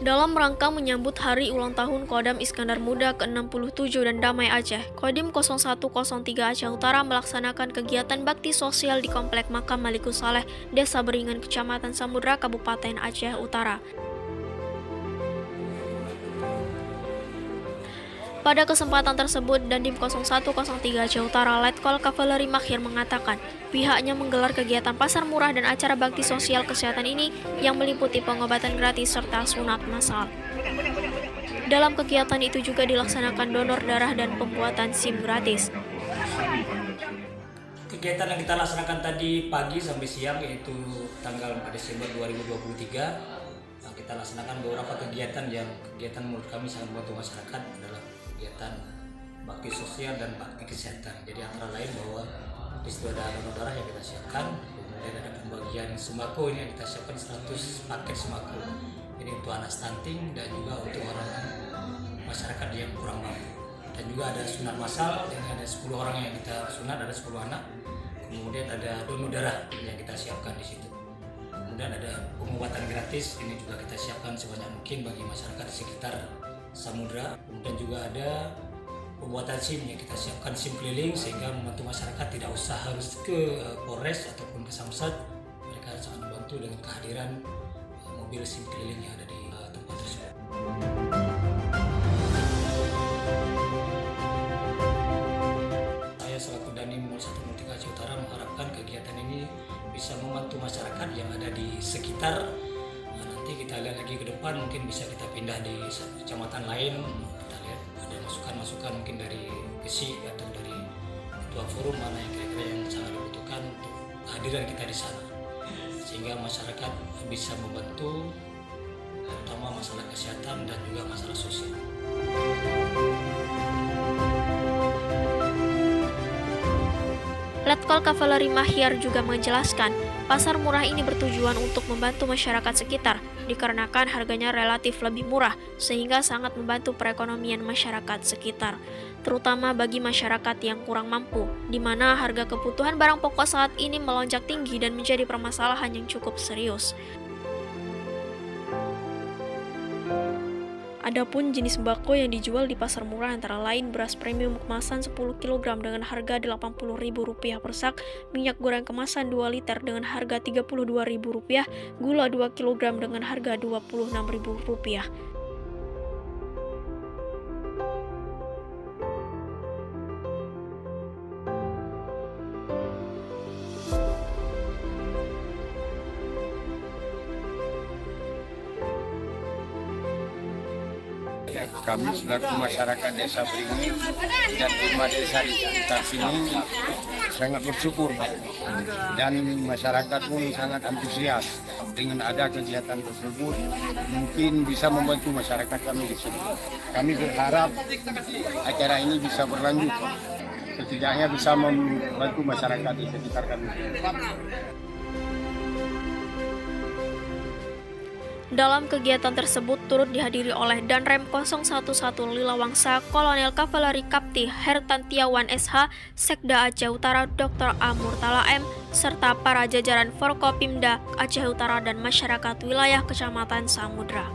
Dalam rangka menyambut hari ulang tahun Kodam Iskandar Muda ke-67 dan Damai Aceh, Kodim 0103 Aceh Utara melaksanakan kegiatan bakti sosial di Komplek Makam Malikus Saleh, Desa Beringan, Kecamatan Samudra, Kabupaten Aceh Utara. Pada kesempatan tersebut, Dandim 0103 Aceh Utara Letkol Kavaleri Makhir mengatakan pihaknya menggelar kegiatan pasar murah dan acara bakti sosial kesehatan ini yang meliputi pengobatan gratis serta sunat massal. Dalam kegiatan itu juga dilaksanakan donor darah dan pembuatan SIM gratis. Kegiatan yang kita laksanakan tadi pagi sampai siang yaitu tanggal 4 Desember 2023 kita laksanakan beberapa kegiatan yang menurut kami sangat membantu masyarakat adalah kegiatan bakti sosial dan bakti kesehatan. Jadi antara lain bahwa di situ ada donor darah yang kita siapkan, kemudian ada pembagian sembako ini yang kita siapkan 100 paket sembako. Ini untuk anak stunting dan juga untuk orang masyarakat yang kurang mampu. Dan juga ada sunat massal yang ada 10 orang yang kita sunat, ada 10 anak. Kemudian ada donor darah yang kita siapkan di situ. Kemudian ada pengobatan gratis, ini juga kita siapkan sebanyak mungkin bagi masyarakat di sekitar Samudra. Kemudian juga ada pembuatan SIM yang kita siapkan SIM keliling sehingga membantu masyarakat tidak usah harus ke Polres ataupun ke Samsat. Mereka sangat membantu dengan kehadiran mobil SIM keliling yang ada di tempat tersebut. Saya selaku Dandim 0103 Aceh Utara mengharapkan kegiatan ini bisa membantu masyarakat yang ada di sekitar. Nanti kita lihat lagi ke depan, mungkin bisa kita pindah di kecamatan lain. Kita lihat ada masukan-masukan mungkin dari GESI atau dari ketua forum mana yang kira-kira yang sangat dibutuhkan untuk kehadiran kita di sana, sehingga masyarakat bisa membantu terutama masalah kesehatan dan juga masalah sosial. Letkol Kavaleri Mahyar juga menjelaskan, pasar murah ini bertujuan untuk membantu masyarakat sekitar, dikarenakan harganya relatif lebih murah, sehingga sangat membantu perekonomian masyarakat sekitar, terutama bagi masyarakat yang kurang mampu, di mana harga kebutuhan barang pokok saat ini melonjak tinggi dan menjadi permasalahan yang cukup serius. Adapun jenis sembako yang dijual di pasar murah antara lain beras premium kemasan 10 kg dengan harga Rp80.000 per sak, minyak goreng kemasan 2 liter dengan harga Rp32.000, gula 2 kg dengan harga Rp26.000. Kami selaku masyarakat Desa Beringan dan 5 desa di sekitar sini sangat bersyukur dan masyarakat pun sangat antusias dengan ada kegiatan tersebut, mungkin bisa membantu masyarakat kami di sini. Kami berharap acara ini bisa berlanjut, setidaknya bisa membantu masyarakat di sekitar kami. Dalam kegiatan tersebut turut dihadiri oleh Danrem 011 Lilawangsa, Kolonel Kavaleri Kapti Hertantiawan SH, Sekda Aceh Utara Dr. A. Murtala M, serta para jajaran Forkopimda Aceh Utara dan masyarakat wilayah Kecamatan Samudra.